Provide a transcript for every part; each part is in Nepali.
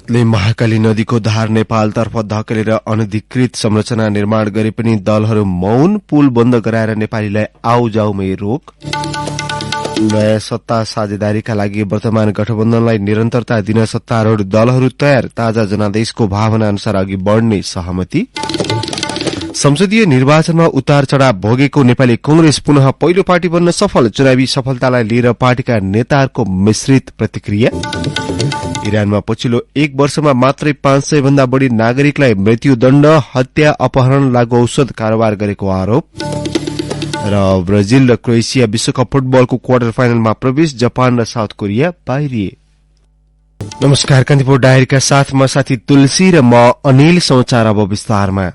भारतले महाकाली नदीको धार नेपालतर्फ धकेलेर अनधिकृत संरचना निर्माण गरे पनि दलहरू मौन, पुल बन्द गराएर नेपालीलाई आउजाउमै रोक। नयाँ सत्ता साझेदारीका लागि वर्तमान गठबन्धनलाई निरन्तरता दिन सत्तारूढ़ दलहरू तयार, ताजा जनादेशको भावना अनुसार अघि बढ़ने सहमति। संसदीय निर्वाचनमा उतार चढ़ाव भोगेको नेपाली कांग्रेस पुनः पहिलो पार्टी बन्न सफल, चुनावी सफलतालाई लिएर पार्टीका नेताहरूको मिश्रित प्रतिक्रिया। इरानमा पछिल्लो 1 वर्षमा मात्रै 500 भन्दा बढ़ी नागरिकलाई मृत्युदण्ड, हत्या, अपहरण, लागू औषध कारोबार गरेको आरोप। र ब्राजिल र क्रोएसिया विश्वकप फुटबलको क्वार्टर फाइनलमा प्रवेश, जापान र साउथ कोरिया बाहिरिए। नमस्कार, कान्तिपुर डायरीका साथ म साथी तुलसी र म अनिल। समाचार अब विस्तारमा।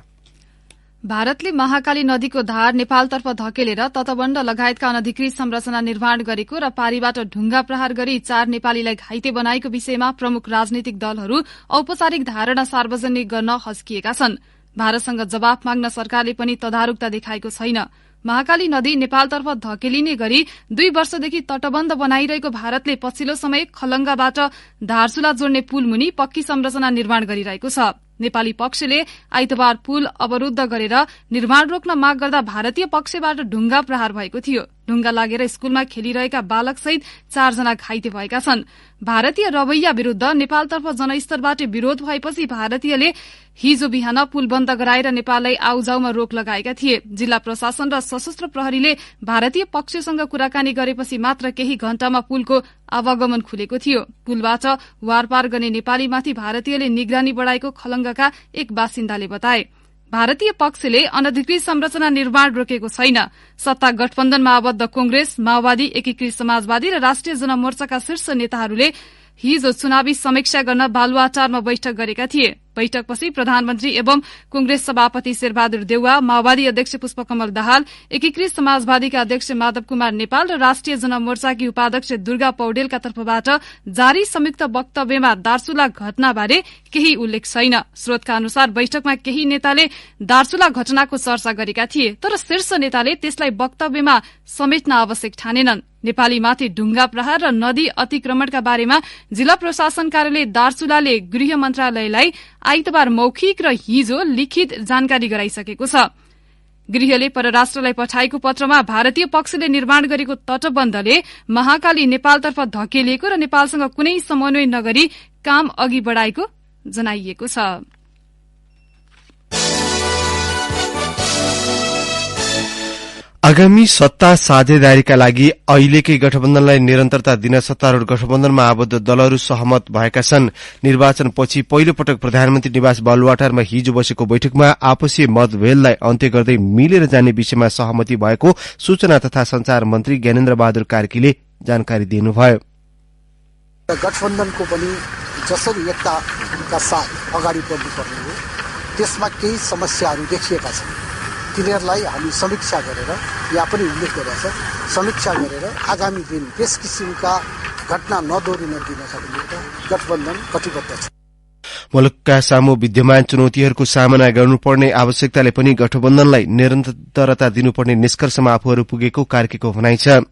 भारतले महाकाली नदीको धार नेपालतर्फ धकेलेर तटबन्ध लगायतका अनधिकृत संरचना निर्माण गरेको र पारीबाट ढुंगा प्रहार गरी 4 नेपालीलाई घाइते बनाएको विषयमा प्रमुख राजनीतिक दलहरू औपचारिक धारणा सार्वजनिक गर्न हस्किएका छन्। भारतसँग जवाफ माग्न सरकारले पनि तदारुकता देखाएको छैन। महाकाली नदी नेपालतर्फ धकेलिने गरी 2 वर्षदेखि तटबन्ध बनाइरहेको भारतले पछिल्लो समय खलंगाबाट धारचुला जोड्ने पुल मुनि पक्की संरचना निर्माण गरिरहेको छ। नेपाली पक्षले आइतबार पुल अवरूद्ध गरेर निर्माण रोक्न माग गर्दा भारतीय पक्षबाट ढुंगा प्रहार भएको थियो। ढुंगा लागेर स्कूलमा खेलिरहेका बालक सहित 4 जना घाइते भएका छन्। भारतीय रवैया विरूद्ध नेपालतर्फ जनस्तरबाट विरोध भएपछि भारतीयले हिजो बिहान पुल बन्द गराएर नेपाललाई आउजाउमा रोक लगाएका थिए। जिल्ला प्रशासन र सशस्त्र प्रहरीले भारतीय पक्षसँग कुराकानी गरेपछि मात्र केही घण्टामा पुलको आवागमन खुलेको थियो। पुलबाट वारपार गर्ने नेपालीमाथि भारतीयले निगरानी बढ़ाएको खलंगाका एक बासिन्दाले बताए। भारतीय पक्षले अनधिकृत संरचना निर्माण रोकेको छैन। सत्ता गठबन्धनमा आबद्ध कांग्रेस, माओवादी, एकीकृत समाजवादी र राष्ट्रिय जनमोर्चाका शीर्ष नेताहरूले हिजो चुनावी समीक्षा गर्न बालुवाटारमा बैठक गरेका थिए। बैठकपछि प्रधानमन्त्री एवं कांग्रेस सभापति शेरबहादुर देउवा, माओवादी अध्यक्ष पुष्पकमल दाहाल, एकीकृत समाजवादीका अध्यक्ष माधव कुमार नेपाल र राष्ट्रिय जनमोर्चाकी उपाध्यक्ष दुर्गा पौडेलका तर्फबाट जारी संयुक्त वक्तव्यमा दार्चुला घटनाबारे केही उल्लेख छैन। स्रोतका अनुसार बैठकमा केही नेताले दार्चुला घटनाको चर्चा गरेका थिए, तर शीर्ष नेताले त्यसलाई वक्तव्यमा समेट्न आवश्यक ठानेनन्। नेपालीमाथि ढुंगा प्रहार र नदी अतिक्रमणका बारेमा जिल्ला प्रशासन कार्यालय दार्चुलाले गृह मन्त्रालयलाई आइतबार मौखिक र हिजो लिखित जानकारी गराइसकेको छ। गृहले परराष्ट्रलाई पठाएको पत्रमा भारतीय पक्षले निर्माण गरेको तटबन्धले महाकाली नेपालतर्फ धकेलिएको र नेपालसँग कुनै समन्वय नगरी काम अघि बढ़ाएको जनाइएको छ। आगामी सत्ता साझेदारीका लागि अहिलेकै गठबन्धनलाई निरन्तरता दिन सत्तारूढ़ गठबन्धनमा आबद्ध दलहरू सहमत भएका छन्। निर्वाचनपछि पहिलो पटक प्रधानमन्त्री निवास बालुवाटारमा हिजो बसेको बैठकमा आपसी मतभेदलाई अन्त्य गर्दै मिलेर जाने विषयमा सहमति भएको सूचना तथा संचार मन्त्री ज्ञानेन्द्र बहादुर कार्कीले जानकारी दिनुभयो। गठबन्धनको पनि जसरी एकताका साथ अगाडि बढ्नुपर्ने हो, त्यसमा केही समस्याहरू देखिएका छन्। तिनीहरूलाई हामी समीक्षा गरेर, यहाँ पनि उल्लेख गरेका छ, समीक्षा गरेर आगामी दिन त्यस किसिमका घटना नदोहोरिन दिनका निम्ति गठबन्धन कटिबद्ध छ। मुलुकका सामु विद्यमान चुनौतीहरूको सामना गर्नुपर्ने आवश्यकताले पनि गठबन्धनलाई निरन्तरता दिनुपर्ने निष्कर्षमा आफूहरू पुगेको कार्कीको भनाइ छ।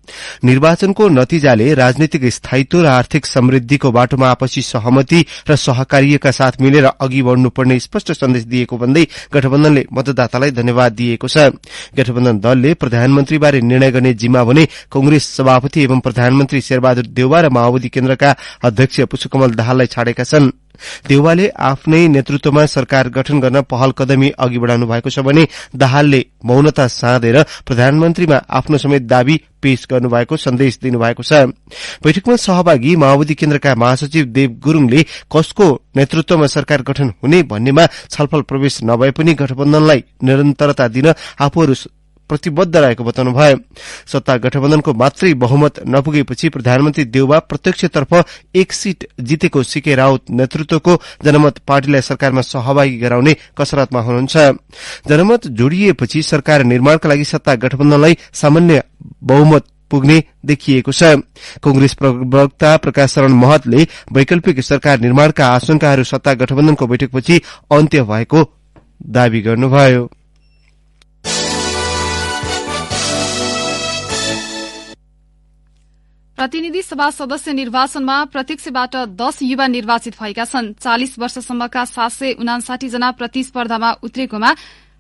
निर्वाचनको नतिजाले राजनीतिक स्थायित्व र आर्थिक समृद्धिको बाटोमा आपसी सहमति र सहकार्यका साथ मिलेर अघि बढ़नुपर्ने स्पष्ट सन्देश दिएको भन्दै गठबन्धनले मतदातालाई धन्यवाद दिएको छ। गठबन्धन दलले प्रधानमन्त्रीबारे निर्णय गर्ने जिम्मा भने कांग्रेस सभापति एवं प्रधानमन्त्री शेरबहादुर देउवा र माओवादी केन्द्रका अध्यक्ष पुष्पकमल दाहाललाई छाडेका छन्। देउवाले आफ्नै नेतृत्वमा सरकार गठन गर्न पहल कदमी अघि बढ़ाउनु भएको छ भने दाहालले मौनता साधेर प्रधानमन्त्रीमा आफ्नो समेत दावी पेश गर्नुभएको सन्देश दिनुभएको छ। बैठकमा सहभागी माओवादी केन्द्रका महासचिव देव गुरूङले कसको नेतृत्वमा सरकार गठन हुने भन्नेमा छलफल प्रवेश नभए पनि गठबन्धनलाई निरन्तरता दिन आफूहरू प्रतिबद्ध रहेको बताउनुभयो। सत्ता गठबन्धनको मात्रै बहुमत नपुगेपछि प्रधानमन्त्री देउवा प्रत्यक्षतर्फ 1 सीट जितेको सीके राउत नेतृत्वको जनमत पार्टीलाई सरकारमा सहभागी गराउने कसरतमा हुनुहुन्छ। जनमत जोडिएपछि सरकार निर्माणका लागि सत्ता गठबन्धनलाई सामान्य बहुमत पुग्ने देखिएको छ। कांग्रेस प्रवक्ता प्रकाश शरण महतले वैकल्पिक सरकार निर्माणका आशंकाहरू सत्ता गठबन्धनको बैठकपछि अन्त्य भएको दावी गर्नुभयो। प्रतिनिधि सभा सदस्य निर्वाचनमा प्रत्यक्षबाट 10 युवा निर्वाचित भएका छन्। 40 वर्षसम्मका 759 जना प्रतिस्पर्धामा उत्रेकोमा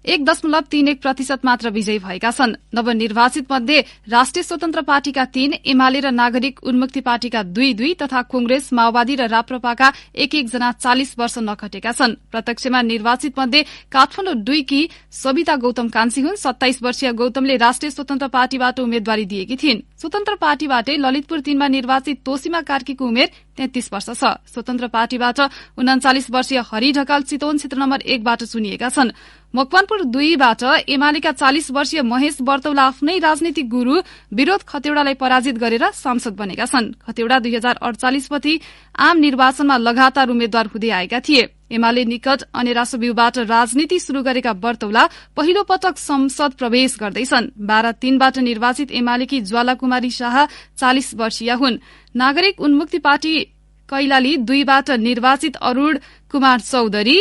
1.31% मात्र विजयी भएका छन्। नवनिर्वाचित मध्ये राष्ट्रिय स्वतन्त्र पार्टीका 3, एमाले र नागरिक उन्मुक्ति पार्टीका 2 तथा कांग्रेस, माओवादी र राप्रपाका 1 जना 40 वर्ष नखटेका छन्। प्रत्यक्षमा निर्वाचित मध्ये काठमाडौँ 2 की सविता गौतम कान्छी हुन्। 27 वर्षीय गौतमले राष्ट्रिय स्वतन्त्र पार्टीबाट उम्मेद्वारी दिएकी थिइन्। स्वतन्त्र पार्टीबाटै ललितपुर 3 मा निर्वाचित तोसीमा कार्कीको उमेर 33 वर्ष छ। स्वतन्त्र पार्टीबाट 39 वर्षीय हरि ढकाल चितवन क्षेत्र नम्बर 1 बाट चुनिएका छन्। मकवानपुर 2 बाट एमालेका 40 वर्षीय महेश बर्तौला आफ्नै राजनीतिक गुरू विरोध खतेवड़ालाई पराजित गरेर सांसद बनेका छन्। खतेवड़ा 2048 पछि आम निर्वाचनमा लगातार उम्मेद्वार हुँदै आएका थिए। एमाले निकट अनेरासोब्यूबाट राजनीति शुरू गरेका बर्तौला पहिलो पटक संसद प्रवेश गर्दैछन्। 12-3 बाट निर्वाचित एमालेकी ज्वाला कुमारी शाह 40 वर्षीय हुन्। नागरिक उन्मुक्ति पार्टी कैलाली 2 बाट निर्वाचित अरूण कुमार चौधरी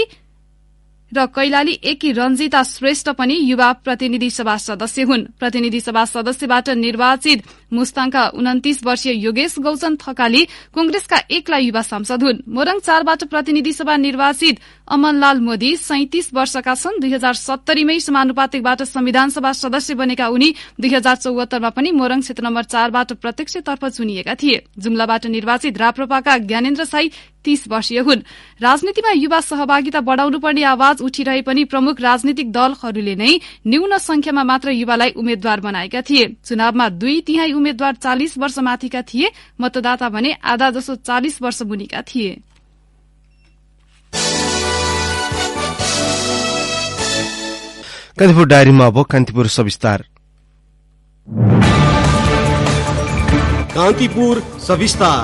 र कैलाली 1 की रंजिता श्रेष्ठ पनि युवा प्रतिनिधि सभा सदस्य हुन्। प्रतिनिधि सभा सदस्यबाट निर्वाचित मुस्ताङका 29 वर्षीय योगेश गौचन थकाली कांग्रेसका 1 युवा सांसद हुन्। मोरङ 4 बाट प्रतिनिधि सभा निर्वाचित अमनलाल मोदी 37 वर्षका छन्। 2070 मै समानुपातिकबाट संविधान सभा सदस्य बनेका उनी 2074 मा पनि मोरङ क्षेत्र नम्बर 4 बाट प्रत्यक्षतर्फ चुनिएका थिए। जुम्लाबाट निर्वाचित राप्रपाका ज्ञानेन्द्र साई 30 वर्षीय हुन्। राजनीतिमा युवा सहभागिता बढ़ाउनुपर्ने आवाज उठिरहे पनि प्रमुख राजनीतिक दलहरूले नै न्यून संख्यामा मात्र युवालाई उम्मेद्वार बनाएका थिए। चुनावमा 2/3 उम्मेद्वार 40 वर्ष माथिका थिए। मतदाता भने आधा जसो 40 वर्ष मुनिका थिए। कान्तिपुर डायरीमा अब कान्तिपुर सविस्तार। कान्तिपुर सविस्तार।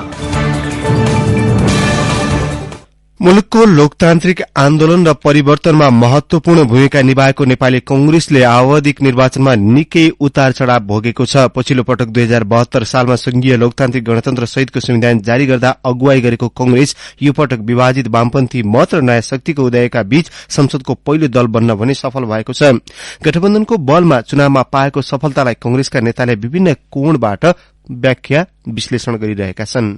मुलुकको लोकतान्त्रिक आन्दोलन र परिवर्तनमा महत्वपूर्ण भूमिका निभाएको नेपाली कांग्रेसले आवधिक निर्वाचनमा निकै उतार चढ़ाव भोगेको छ। पछिल्लो पटक 2072 सालमा संघीय लोकतान्त्रिक गणतन्त्र सहितको संविधान जारी गर्दा अगुवाई गरेको कांग्रेस यो पटक विभाजित वामपन्थी मत र नयाँ शक्तिको उदयका बीच संसदको पहिलो दल बन्न भने सफल भएको छ। गठबन्धनको बलमा चुनावमा पाएको सफलतालाई कांग्रेसका नेताले विभिन्न कोणबाट व्याख्या विश्लेषण गरिरहेका छन्।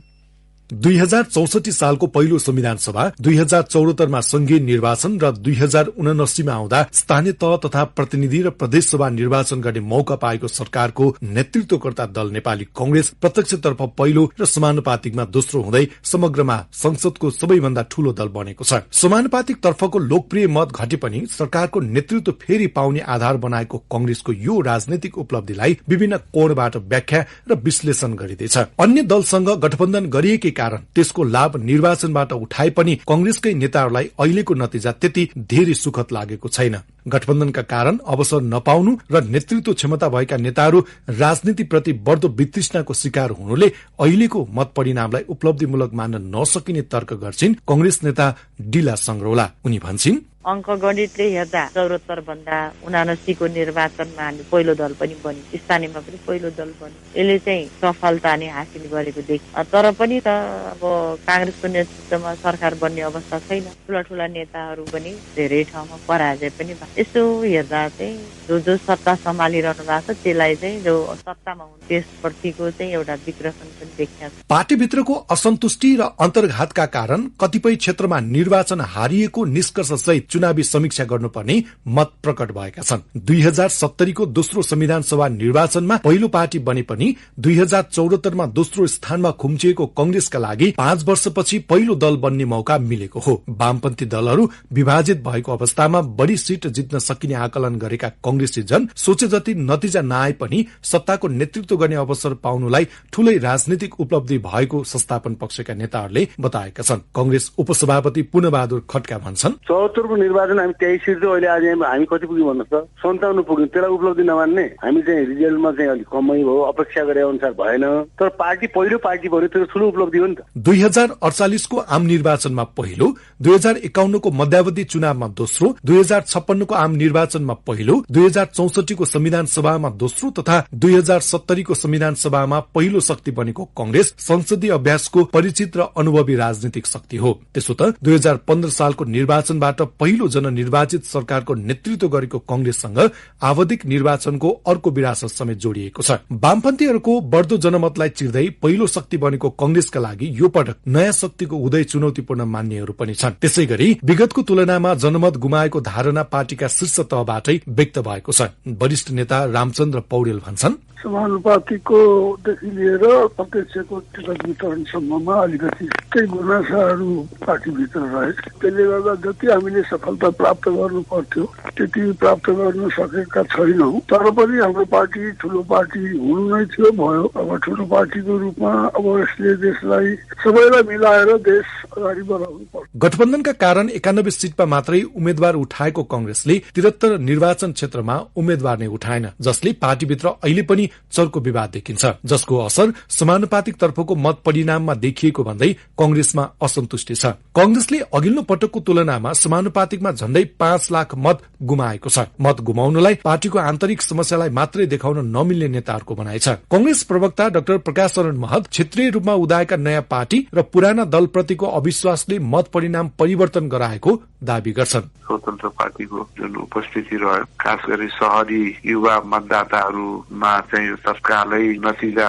2064 सालको पहिलो संविधान सभा, 2074 मा संघीय निर्वाचन र 2079 मा आउँदा स्थानीय तह तथा प्रतिनिधि र प्रदेश सभा निर्वाचन गर्ने मौका पाएको सरकारको नेतृत्वकर्ता दल नेपाली कांग्रेस प्रत्यक्षतर्फ पहिलो र समानुपातिकमा दोस्रो हुँदै समग्रमा संसदको सबैभन्दा ठूलो दल बनेको छ। समानुपातिक तर्फको लोकप्रिय मत घटे पनि सरकारको नेतृत्व फेरि पाउने आधार बनाएको कांग्रेसको यो राजनैतिक उपलब्धिलाई विभिन्न कोणबाट व्याख्या र विश्लेषण गरिँदैछ। अन्य दलसँग गठबन्धन गरिएकै कारण त्यसको लाभ निर्वाचनबाट उठाए पनि कांग्रेसकै नेताहरूलाई अहिलेको नतिजा त्यति धेरै सुखद लागेको छैन। गठबन्धनका कारण अवसर नपाउनु र नेतृत्व क्षमता भएका नेताहरू राजनीतिप्रति बढ्दो वितृष्णाको शिकार हुनुले अहिलेको मत परिणामलाई उपलब्धिमूलक मान्न नसकिने तर्क गर्छिन् कांग्रेस नेता डिला संग्रौला। उनी भन्छिन्, अंकगणितले हेर्दा 74 भन्दा 79 को निर्वाचनमा हामी पहिलो दल पनि बन्यो, स्थानीयमा पनि पहिलो दल बन्यो। यसले चाहिँ सफलता नै हासिल गरेको देखियो। तर पनि त अब कांग्रेसको नेतृत्वमा सरकार बन्ने अवस्था छैन। ठूला नेताहरू पनि धेरै ठाउँमा पराजय पनि भयो। यसो हेर्दा चाहिँ जो सत्ता सम्हालिरहनु भएको छ त्यसलाई चाहिँ जो सत्तामा हुन् त्यसप्रतिको चाहिँ एउटा विकृति पनि देखिन्छ। पार्टीभित्रको असन्तुष्टि र अन्तर्घातका कारण कतिपय क्षेत्रमा निर्वाचन हारिएको निष्कर्ष सहित चुनावी समीक्षा गर्नुपर्ने मत प्रकट भएका छन्। 2070 को दोस्रो संविधान सभा निर्वाचनमा पहिलो पार्टी बने पनि 2074 मा दोस्रो स्थानमा खुम्चिएको कांग्रेसका लागि 5 वर्षपछि पहिलो दल बन्ने मौका मिलेको हो। वामपन्थी दलहरू विभाजित भएको अवस्थामा बढी सीट जित्न सकिने आकलन गरेका कांग्रेसले जन सोचे जति नतिजा नआए पनि सत्ताको नेतृत्व गर्ने अवसर पाउनुलाई ठूलै राजनीतिक उपलब्धि भएको संस्थापन पक्षका नेताहरूले बताएका छन्। कांग्रेस उपसभापति पुनबहादुर खड्का भन्छन्, 74 को निर्वाचन हामी 23 सीट चाहिँ अहिले आज हामी कति पुग्यो भन्नुहोस् त, 57 पुग्यो। त्यसलाई उपलब्धि नमान्ने हामी चाहिँ रिजल्टमा चाहिँ अलिक कमै भयो, अपेक्षा गरे अनुसार भएन। तर पार्टी पहिलो पार्टी भयो, त्यो ठूलो उपलब्धि हो नि त। 2048 को आम निर्वाचनमा पहिलो, 2051 को मध्यावधि चुनावमा दोस्रो, 2056 को आम निर्वाचनमा पहिलो, 2064 को संविधान सभामा दोस्रो तथा 2070 को संविधान सभामा पहिलो शक्ति बनेको कांग्रेस संसदीय अभ्यासको परिचित र अनुभवी राजनीतिक शक्ति हो। त्यसो त 2015 सालको निर्वाचनबाट पहिलो जननिर्वाचित सरकारको नेतृत्व गरेको कांग्रेससँग आवधिक निर्वाचनको अर्को विरासत समेत जोडिएको छ। वामपन्थीहरूको बढ्दो जनमतलाई चिर्दै पहिलो शक्ति बनेको कांग्रेसका लागि यो पटक नयाँ शक्तिको उदय चुनौतीपूर्ण मान्नेहरू पनि छन्। त्यसैगरी विगतको तुलनामा जनमत गुमाएको धारणा पार्टीका शीर्ष तहबाटै व्यक्त भएको छ। वरिष्ठ नेता रामचन्द्र पौडेल भन्छन्, समानुपातिको देखि लिएर प्रत्यक्षको टिकट वितरणसम्ममा अलिकति केही गुनासाहरू पार्टीभित्र रहे। त्यसले गर्दा जति हामीले सफलता प्राप्त गर्नु पर्थ्यो त्यति प्राप्त गर्न सकेका छैनौं। तर पनि हाम्रो पार्टी ठूलो पार्टी हुनु नै थियो, भयो। अब ठूलो पार्टीको रूपमा अब यसले देशलाई सबैलाई मिलाएर देश अगाडि बढाउनु पर्छ। गठबन्धनका कारण 91 सीटमा मात्रै उम्मेद्वार उठाएको कांग्रेसले 73 निर्वाचन क्षेत्रमा उम्मेद्वार नै उठाएन, जसले पार्टीभित्र अहिले पनि चर्को विवाद देखिन्छ, जसको असर समानुपातिक तर्फको मत परिणाममा देखिएको भन्दै कांग्रेसमा असन्तुष्टि छ। कांग्रेसले अघिल्लो पटकको तुलनामा समानुपातिकमा झण्डै 5 लाख मत गुमाएको छ। मत गुमाउनलाई पार्टीको आन्तरिक समस्यालाई मात्रै देखाउन नमिल्ने नेताहरूको भनाइ छ। कांग्रेस प्रवक्ता डाक्टर प्रकाश शरण महत क्षेत्रीय रूपमा उदाएका नयाँ पार्टी र पुराना दलप्रतिको अविश्वासले मत परिणाम परिवर्तन गराएको दावी गर्छन्। स्वतन्त्र पार्टीको जुन उपस्थिति रह्यो, खास गरी शहरी युवा मतदाताहरूमा चाहिँ तत्कालै नतिजा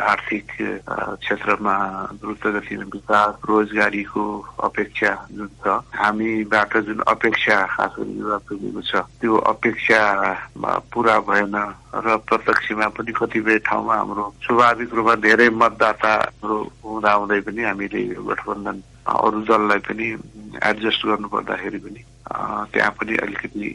आर्थिक क्षेत्रमा द्रुत गतिमा विकास, रोजगारीको अपेक्षा जुन छ, हामीबाट जुन अपेक्षा खास गरी युवा पिँढीको छ, त्यो अपेक्षा पूरा भएन र प्रत्यक्षमा पनि कतिपय ठाउँमा हाम्रो स्वाभाविक रूपमा धेरै मतदाताहरू हुँदाहुँदै पनि हामीले यो गठबन्धन अरू दललाई पनि एडजस्ट गर्नु पर्दाखेरि पनि त्यहाँ पनि अलिकति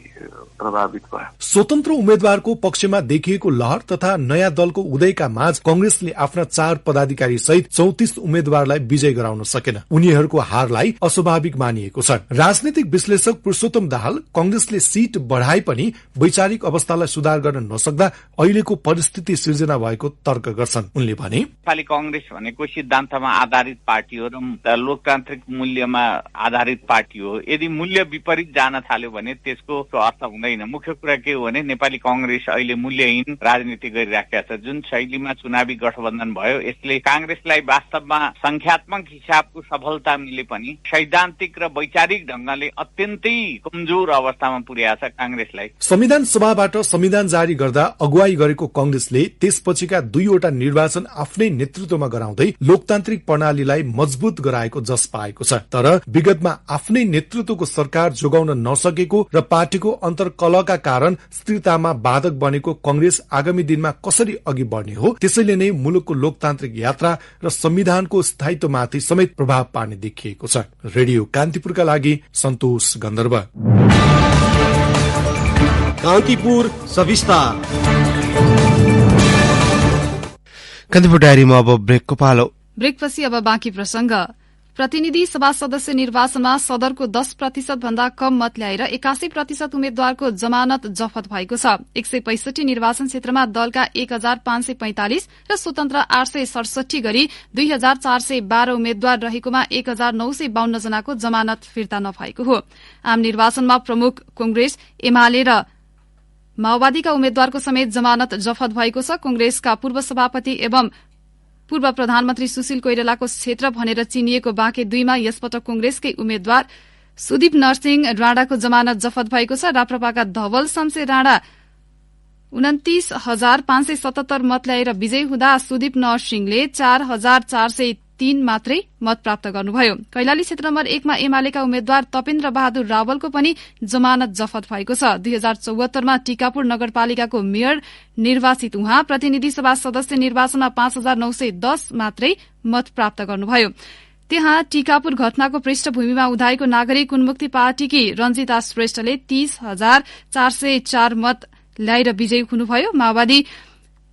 प्रभावित भयो। स्वतन्त्र उम्मेद्वारको पक्षमा देखिएको लहर तथा नयाँ दलको उदयका माझ कांग्रेसले आफ्ना 4 पदाधिकारी सहित 34 उम्मेद्वारलाई विजय गराउन सकेन। उनीहरूको हारलाई अस्वाभाविक मानिएको छ। राजनीतिक विश्लेषक पुरुषोत्तम दाहाल कांग्रेसले सीट बढाए पनि वैचारिक अवस्थालाई सुधार गर्न नसक्दा अहिलेको परिस्थिति सिर्जना भएको तर्क गर्छन्। उनले भने, नेपाली कांग्रेस भनेको सिद्धान्तमा आधारित पार्टी हो र लोकतान्त्रिक मूल्यमा आधारित पार्टी हो। यदि मूल्य विपरीत जान थाल्यो भने त्यसको अर्थ हुँदैन। मुख्य कुरा के हो भने नेपाली कांग्रेस अहिले मूल्यहीन राजनीति गरिराखेको छ। जुन शैलीमा चुनावी गठबन्धन भयो, यसले कांग्रेसलाई वास्तवमा संख्यात्मक हिसाबको सफलता मिले पनि सैद्धान्तिक र वैचारिक ढंगले अत्यन्तै कमजोर अवस्थामा पुर्याएको छ कांग्रेसलाई। संविधान सभाबाट संविधान जारी गर्दा अगुवाई गरेको कांग्रेसले त्यसपछिका 2वटा निर्वाचन आफ्नै नेतृत्वमा गराउँदै लोकतान्त्रिक प्रणालीलाई मजबुत गराएको जस पाएको छ। तर विगतमा आफ्नै नेतृत्वको सरकार जोगाउन नसकेको र पार्टीको अन्तर्कलहका कारण स्थिरतामा बाधक बनेको कांग्रेस आगामी दिनमा कसरी अघि बढ्ने हो, त्यसैले नै मुलुकको लोकतान्त्रिक यात्रा र संविधानको स्थायित्वमाथि समेत प्रभाव पार्ने देखिएको छ। रेडियो कान्तिपुरका लागि सन्तोष गन्धर्व। कान्तिपुर सविस्तार। कान्तिपुर डायरीमा अब ब्रेकको पालो। ब्रेकपछि अब बाँकी प्रसंग। प्रतिनिधि सभा सदस्य निर्वाचनमा सदरको 10% भन्दा कम मत ल्याएर 81% उम्मेद्वारको जमानत जफत भएको छ। 165 निर्वाचन क्षेत्रमा दलका 1545 र स्वतन्त्र 867 गरी 2412 उम्मेद्वार रहेकोमा 1952 जनाको जमानत फिर्ता नभएको हो। आम निर्वाचनमा प्रमुख कांग्रेस, एमाले र माओवादीका उम्मेद्वारको समेत जमानत जफत भएको छ। कांग्रेसका पूर्व सभापति एवं पूर्व प्रधानमन्त्री सुशील कोइरालाको क्षेत्र भनेर चिनिएको बाँके 2 मा यसपटक कांग्रेसकै उम्मेद्वार सुदीप नरसिंह राणाको जमानत जफत भएको छ। राप्रपाका धवल शमशेर राणा 29,577 मत ल्याएर विजयी हुँदा सुदीप नरसिंहले 4,403 मात्रै मत प्राप्त गर्नुभयो। कैलाली क्षेत्र नम्बर 1 मा एमालेका उम्मेद्वार तपेन्द्र बहादुर रावलको पनि जमानत जफत भएको छ। 2074 मा टीकापुर नगरपालिकाको मेयर निर्वाचित उहाँ प्रतिनिधि सभा सदस्य निर्वाचनमा 5,910 मात्रै मत प्राप्त गर्नुभयो। त्यहाँ टीकापुर घटनाको पृष्ठभूमिमा उदाएको नागरिक उन्मुक्ति पार्टीकी रञ्जिता श्रेष्ठले 30,404 मत ल्याएर विजयी हुनुभयो।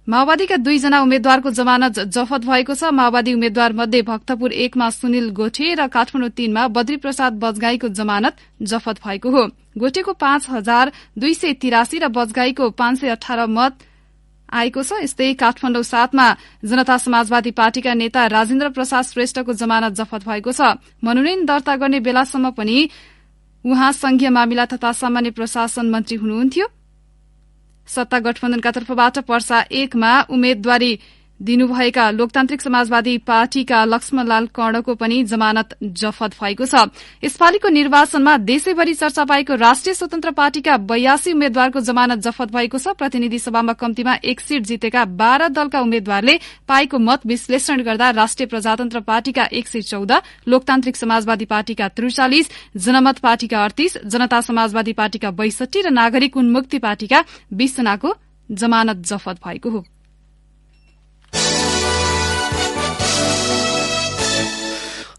माओवादीका 2 जना उम्मेद्वारको जमानत जफत भएको छ। माओवादी उम्मेद्वार मध्ये भक्तपुर 1 मा सुनिल गोठे र काठमाडौँ 3 मा बद्री प्रसाद बजगाईको जमानत जफत भएको हो। गोठेको 5,283 र बजगाईको 518 मत आएको छ। यस्तै काठमाडौँ 7 मा जनता समाजवादी पार्टीका नेता राजेन्द्र प्रसाद श्रेष्ठको जमानत जफत भएको छ। मनोनयन दर्ता गर्ने बेलासम्म पनि उहाँ संघीय मामिला तथा सामान्य प्रशासन मन्त्री हुनुहुन्थ्यो। सत्ता गठबन्धनका तर्फबाट पर्सा 1 मा उम्मेद्वारी दिनुभएका लोकतान्त्रिक समाजवादी पार्टीका लक्ष्मणलाल कर्णको पनि जमानत जफत भएको छ। यसपालिको निर्वाचनमा देशैभरि चर्चा पाएको राष्ट्रिय स्वतन्त्र पार्टीका 82 उम्मेद्वारको जमानत जफत भएको छ। प्रतिनिधि सभामा कम्तीमा 1 सीट जितेका 12 दलका उम्मेद्वारले पाएको मत विश्लेषण गर्दा राष्ट्रिय प्रजातन्त्र पार्टीका 114, लोकतान्त्रिक समाजवादी पार्टीका 43, जनमत पार्टीका 38, जनता समाजवादी पार्टीका 62 र नागरिक उन्मुक्ति पार्टीका 20 जनाको जमानत जफत भएको हो।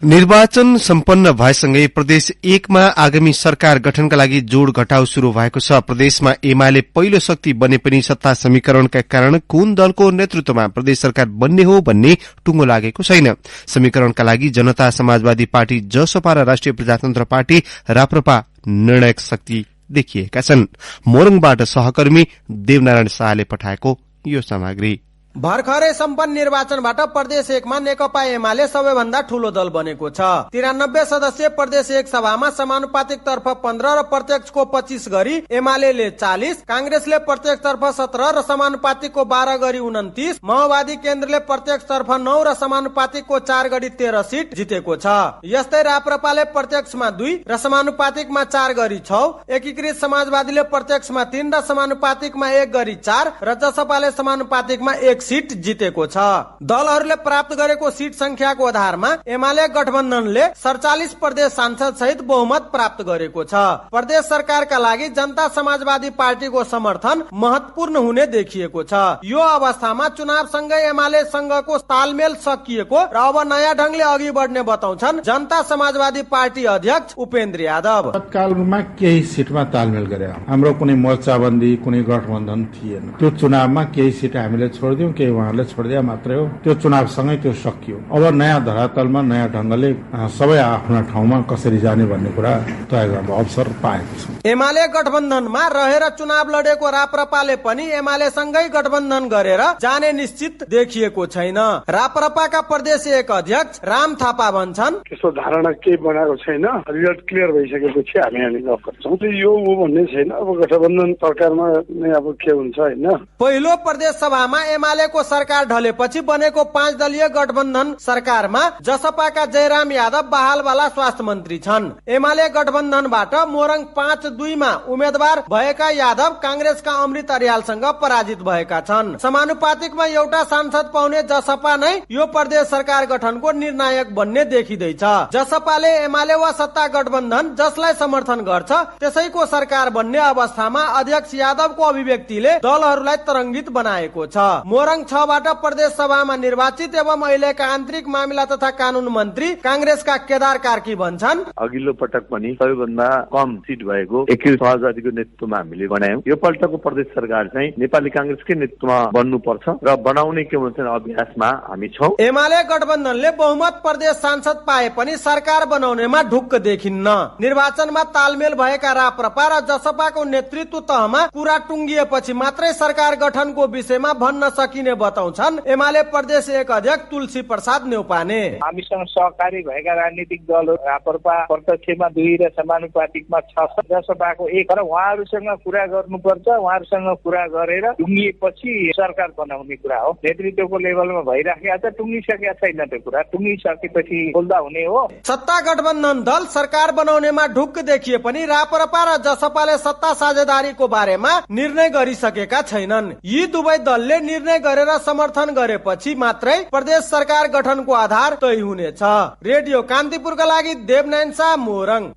निर्वाचन सम्पन्न भएसँगै प्रदेश 1 मा आगामी सरकार गठनका लागि जोड़ घटाउ शुरू भएको छ। प्रदेशमा एमाले पहिलो शक्ति बने पनि सत्ता समीकरणका कारण कुन दलको नेतृत्वमा प्रदेश सरकार बन्ने हो भन्ने टुङ्गो लागेको छैन। समीकरणका लागि जनता समाजवादी पार्टी, जसपा र राष्ट्रिय प्रजातन्त्र पार्टी राप्रपा निर्णायक शक्ति देखिएका छन्। मोरङबाट सहकर्मी देवनारायण शाहले पठाएको यो सामग्री। भर्खरै सम्पन्न निर्वाचनबाट प्रदेश 1 मा नेकपा एमाले सबैभन्दा ठूलो दल बनेको छ। 93 सदस्यीय प्रदेश 1 सभामा समानुपातिक तर्फ 15 र प्रत्यक्षको 25 गरी एमाले 40, कांग्रेसले प्रत्यक्ष तर्फ 17 र समानुपातिकको 12 गरी 29, माओवादी केन्द्रले प्रत्यक्ष तर्फ 9 र समानुपातिकको 4 गरी 13 सीट जितेको छ। यस्तै राप्रपाले प्रत्यक्षमा 2 र समानुपातिकमा 4 गरी 6, एकीकृत समाजवादीले प्रत्यक्षमा 3 र समानुपातिकमा 1 गरी 4 र जसपाले समानुपातिकमा 1 सीट जितेको छ। दलहरूले प्राप्त गरेको सीट संख्याको आधारमा एमाले गठबन्धनले 47 प्रदेश सांसद सहित बहुमत प्राप्त गरेको छ। प्रदेश सरकारका लागि जनता समाजवादी पार्टीको समर्थन महत्वपूर्ण हुने देखिएको छ। यो अवस्थामा चुनावसँगै एमाले सँगको तालमेल सकिएको र अब नयाँ ढंगले अघि बढ्ने बताउँछन् जनता समाजवादी पार्टी अध्यक्ष उपेन्द्र यादव। तत्कालमा केही सीटमा तालमेल गरे, हाम्रो कुनै मोर्चाबन्दी कुनै गठबन्धन थिएन। त्यो चुनावमा केही सीट हामीले छोड्दियौं, केही उहाँहरूले छोडिदिए मात्रै हो। त्यो चुनावसँगै त्यो सकियो। अब नयाँ धरातलमा नयाँ ढंगले सबै आफ्ना ठाउँमा कसरी जाने भन्ने कुरा तय गर्ने अवसर पाएको छ। एमाले गठबन्धनमा रहेर चुनाव लडेको राप्रपाले पनि एमाले सँगै गठबन्धन गरेर जाने निश्चित देखिएको छैन। राप्रपाका प्रदेश 1 अध्यक्ष राम थापा भन्छन्, त्यस्तो धारणा केही बनाएको छैन। रिजल्ट क्लियर भइसकेपछि हामी गफ गर्छौं। यो हो भन्ने छैन। अब गठबन्धन सरकारमा नै अब के हुन्छ हैन। पहिलो प्रदेश सभामा एमालेको सरकार ढलेपछि बनेको 5 दलीय गठबन्धन सरकारमा जसपाका जयराम यादव बहालवाला स्वास्थ्य मन्त्री छन्। एमाले गठबन्धनबाट मोरङ 5-2 मा उम्मेद्वार भएका यादव कांग्रेसका अमृत अर्यालसँग पराजित भएका छन्। समानुपातिकमा एउटा सांसद पाउने जसपा नै यो प्रदेश सरकार गठनको निर्णायक बन्ने देखिँदैछ। जसपाले एमाले वा सत्ता गठबन्धन जसलाई समर्थन गर्छ त्यसैको सरकार बन्ने अवस्थामा अध्यक्ष यादवको अभिव्यक्तिले दलहरूलाई तरंगित बनाएको छ। मोरङ 6 बाट प्रदेश सभामा निर्वाचित एवं अहिलेका आन्तरिक मामिला तथा कानून मन्त्री कांग्रेसका केदार कार्की भन्छन्, अघिल्लो पटक पनि सबैभन्दा कम सीट भएको एकीकृत समाजवादीको नेतृत्वमा हामीले बनायौं। यो पल्टको प्रदेश सरकार चाहिँ नेपाली कांग्रेसकै नेतृत्वमा बन्नुपर्छ र बनाउने के भन्छ अभ्यासमा हामी छौं। एमाले गठबन्धनले बहुमत प्रदेश सांसद पाए पनि सरकार बनाउनेमा ढुक्क देखिन्न। निर्वाचनमा तालमेल भएका राप्रपा र जसपाको नेतृत्व तहमा कुरा टुंगिएपछि मात्रै सरकार गठनको विषयमा भन्न सकिने बताउँछन् एमाले प्रदेश 1 अध्यक्ष तुलसी प्रसाद न्यौपाने। हामीसँग सहकारी भएका राजनीतिक दलहरू राप्रपा प्रत्यक्षमा 2 र समानुपातिकमा 6 जसपाको 1 र उहाँहरूसँग कुरा गर्नुपर्छ। उहाँहरूसँग कुरा गरेर टुङ्गिएपछि सरकार बनाउने कुरा हो। नेतृत्वको लेभलमा भइराखेको छ, टुङ्गिसकेका छैन। त्यो कुरा टुङ्गिसकेपछि बोल्दा हुने हो। सत्ता गठबन्धन दल सरकार बनाउनेमा ढुक्क देखिए पनि राप्रपा र जसपाले सत्ता साझेदारीको बारेमा निर्णय गरिसकेका छैनन्। यी दुवै दलले निर्णय गरेर समर्थन गरेपछि मात्रै प्रदेश सरकार गठनको आधार तय हुनेछ। रेडियो कान्तिपुरका लागि देवनारायण शाह, मोरङ।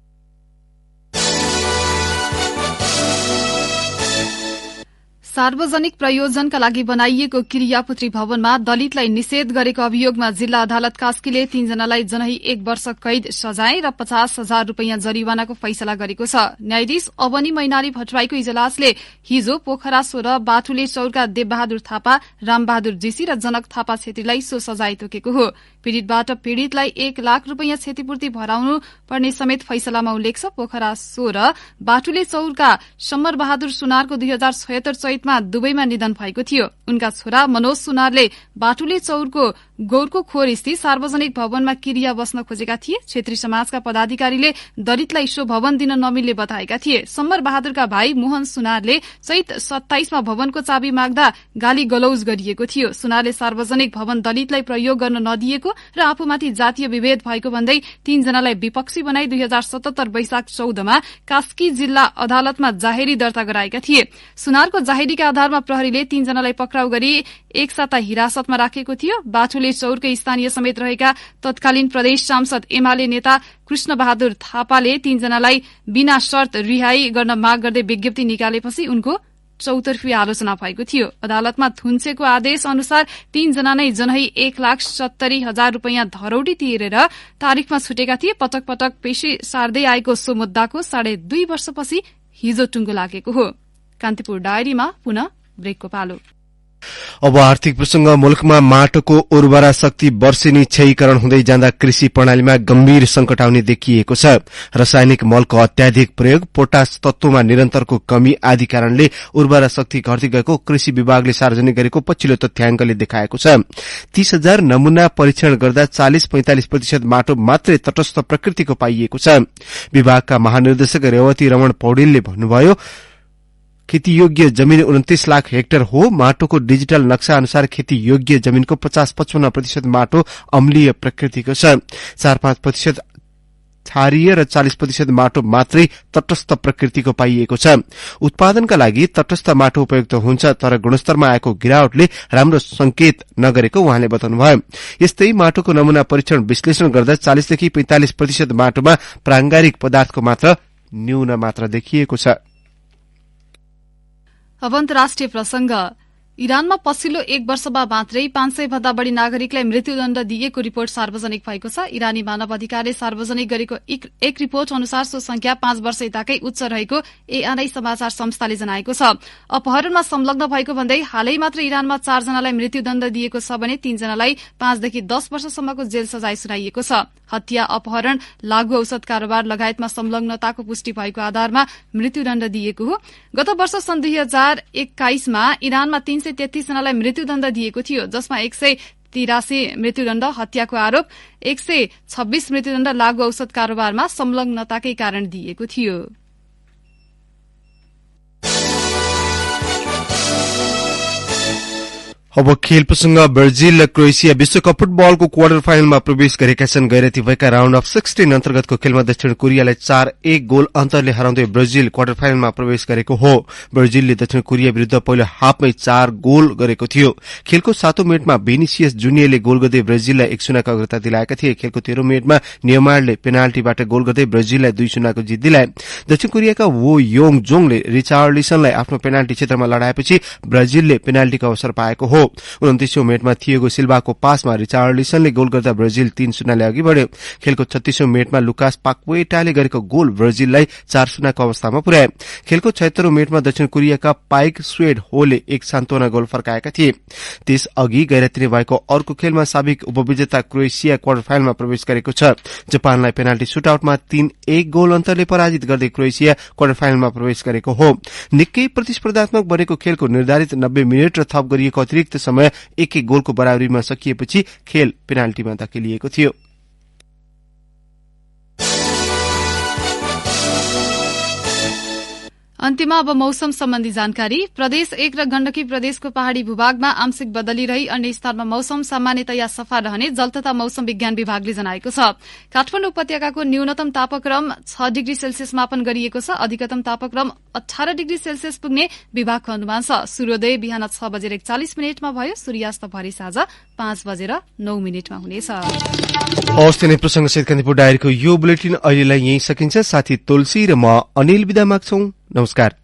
सार्वजनिक प्रयोजनका लागि बनाइएको क्रियापुत्री भवनमा दलितलाई निषेध गरेको अभियोगमा जिल्ला अदालत कास्कीले 3 जनालाई जनही 1 वर्ष कैद सजाय र 50,000 रूपैयाँ जरिवानाको फैसला गरेको छ। न्यायाधीश अवनी मैनाली भट्टराईको इजलासले हिजो पोखरा 16 बाटुले चौरका देवबहादुर थापा, रामबहादुर जीसी र जनक थापा छेत्रीलाई सो सजाय तोकेको हो। पीड़ितबाट पीड़ितलाई 1 लाख रूपैयाँ क्षतिपूर्ति भराउनु पर्ने समेत फैसलामा उल्लेख छ। पोखरा 16 बाटुले चौरका समर बहादुर सुनारको 2076 चैत चोटमा दुवैमा निधन भएको थियो। उनका छोरा मनोज सुनारले बाटुले चौरको गौरको खोर स्थित सार्वजनिक भवनमा क्रिया बस्न खोजेका थिए। क्षेत्रीय समाजका पदाधिकारीले दलितलाई सो भवन दिन नमिल्ने बताएका थिए। सम्बर बहादुरका भाइ मोहन सुनारले चैत 27 मा भवनको चाबी माग्दा गाली गलौज गरिएको थियो। सुनारले सार्वजनिक भवन दलितलाई प्रयोग गर्न नदिएको र आफूमाथि जातीय विभेद भएको भन्दै 3 जनालाई विपक्षी बनाई 2077 वैशाख 14 मा कास्की जिल्ला अदालतमा जाहेरी दर्ता गराएका थिए। सुनारको जाहेरीका आधारमा प्रहरीले 3 जनालाई पक्राउ गरी एक साता हिरासतमा राखेको थियो। बाटुले चौरकै स्थानीय समेत रहेका तत्कालीन प्रदेश सांसद एमाले नेता कृष्ण बहादुर थापाले 3 जनालाई बिना शर्त रिहाई गर्न माग गर्दै विज्ञप्ति निकालेपछि उनको चौतर्फी आलोचना भएको थियो। अदालतमा थुन्सेको आदेश अनुसार 3 जना नै जनही 1,70,000 रूपियाँ धरौटी तिरेर तारिखमा छुटेका थिए। पटक पटक पेशी सार्दै आएको सो मुद्दाको 2.5 वर्षपछि हिजो टुङ्गो लागेको हो। कान्तिपुर डायरीमा पुनः ब्रेकको पालो। अब आर्थिक प्रसंग। मुलुकमा माटोको उर्वरा शक्ति वर्षेनी क्षयीकरण हुँदै जाँदा कृषि प्रणालीमा गम्भीर संकट आउने देखिएको छ। रासायनिक मलको अत्याधिक प्रयोग, पोटास तत्वमा निरन्तरको कमी आदि कारणले उर्वरा शक्ति घट्दै गएको कृषि विभागले सार्वजनिक गरेको पछिल्लो तथ्याङ्कले देखाएको छ। 30,000 नमूना परीक्षण गर्दा 40-45% माटो मात्रै तटस्थ प्रकृतिको पाइएको छ। विभागका महानिर्देशक रेवती रमण पौडेलले भन्नुभयो, खेतीयोग्य जमिन 29 लाख हेक्टर हो। माटोको डिजिटल नक्सा अनुसार खेतीयोग्य जमिनको 50-55% माटो अम्लीय प्रकृतिको छ। 4-5% क्षारीय र 40% माटो मात्रै तटस्थ प्रकृतिको पाइएको छ। उत्पादनका लागि तटस्थ माटो उपयुक्त हुन्छ, तर गुणस्तरमा आएको गिरावटले राम्रो संकेत नगरेको उहाँले बताउनुभयो। यस्तै माटोको नमूना परीक्षण विश्लेषण गर्दा 40 देखि 45% माटोमा प्राङ्गारिक पदार्थको मात्रा न्यून मात्रा देखिएको छ। अब अन्तर्राष्ट्रिय प्रसंग। इरानमा पछिल्लो 1 वर्षमा मात्रै 500 भन्दा बढ़ी नागरिकलाई मृत्युदण्ड दिएको रिपोर्ट सार्वजनिक भएको छ। इरानी मानव अधिकारले सार्वजनिक गरेको एक रिपोर्ट अनुसार सो संख्या 5 वर्ष यताकै उच्च रहेको एएनआई समाचार संस्थाले जनाएको छ। अपहरणमा संलग्न भएको भन्दै हालै मात्र इरानमा 4 जनालाई मृत्युदण्ड दिएको छ भने 3 जनालाई 5 देखि 10 वर्षसम्मको जेल सजाय सुनाइएको छ। हत्या, अपहरण, लागू औषध कारोबार लगायतमा संलग्नताको पुष्टि भएको आधारमा मृत्युदण्ड दिएको हो। गत वर्ष सन् 2021 मा इरानमा 333 जनालाई मृत्युदण्ड दिएको थियो, जसमा 183 मृत्युदण्ड हत्याको आरोप, 126 मृत्युदण्ड लागू औषध कारोबारमा संलग्नताकै कारण दिएको थियो। अब खेल प्रसंग। ब्राजिल र क्रोएसिया विश्वकप फुटबलको क्वार्टर फाइनलमा प्रवेश गरेका छन्। गैराती भएका राउण्ड अफ 16 अन्तर्गतको खेलमा दक्षिण कोरियालाई 4-1 गोल अन्तरले हराउँदै ब्राजिल क्वार्टर फाइनलमा प्रवेश गरेको हो। ब्राजिलले दक्षिण कोरिया विरूद्ध पहिलो हाफमै 4 गोल गरेको थियो। खेलको 7औं मिनेटमा भिनिसियस जुनियरले गोल गर्दै ब्राजिललाई 1-0 को अग्रता दिलाएका थिए। खेलको 13औं मिनेटमा नेमारले पेनाल्टीबाट गोल गर्दै ब्राजिललाई 2-0 को जित दिलाए। दक्षिण कोरियाका वो योङ जोङले रिचार्लिसनलाई आफ्नो पेनाल्टी क्षेत्रमा लडाएपछि ब्राजिलले पेनाल्टीको अवसर पाएको हो। 29औं मिनेटमा थिएगो सिल्भाको पासमा रिचार्लिसनले गोल गर्दा ब्राजिल 3-0 ले अघि बढ्यो। खेलको 36औं मिनेटमा लुकास पाक्वेटाले गरेको गोल ब्राजिललाई 4-0 को अवस्थामा पुर्याए। खेलको 76औं मिनेटमा दक्षिण कोरियाका पाइक स्वेड होले एक सान्तवना गोल फर्काएका थिए। त्यसअघि गैरातीले भएको अर्को खेलमा साबिक उपविजेता क्रोएसिया क्वार्टर फाइनलमा प्रवेश गरेको छ। जापानलाई पेनाल्टी सुटआउटमा 3-1 गोल अन्तरले पराजित गर्दै क्रोएसिया क्वार्टर फाइनलमा प्रवेश गरेको हो। निकै प्रतिस्पर्धात्मक बनेको खेलको निर्धारित 90 मिनेट र थप गरिएको अतिरिक्त समय 1-1 गोलको बराबरीमा सकिएपछि खेल पेनाल्टीमा धकेलिएको थियो। अन्त्यमा अब मौसम सम्बन्धी जानकारी। प्रदेश 1 र गण्डकी प्रदेशको पहाड़ी भूभागमा आंशिक बदली रही अन्य स्थानमा मौसम सामान्यतया सफा रहने जल तथा मौसम विज्ञान विभागले जनाएको छ। काठमाडौँ उपत्यकाको न्यूनतम तापक्रम 6 डिग्री सेल्सियस मापन गरिएको छ। अधिकतम तापक्रम 18 डिग्री सेल्सियस पुग्ने विभागको अनुमान छ। सूर्योदय बिहान 6:41 भयो। सूर्यास्त भरे साँझ 5:09 हुनेछ। हवस्, नै प्रसंगसहित कान्तिपुर डायरीको यो बुलेटिन अहिलेलाई यही सकिन्छ। साथी तुलसी र म अनिल बिदा माग्छौं। नमस्कार।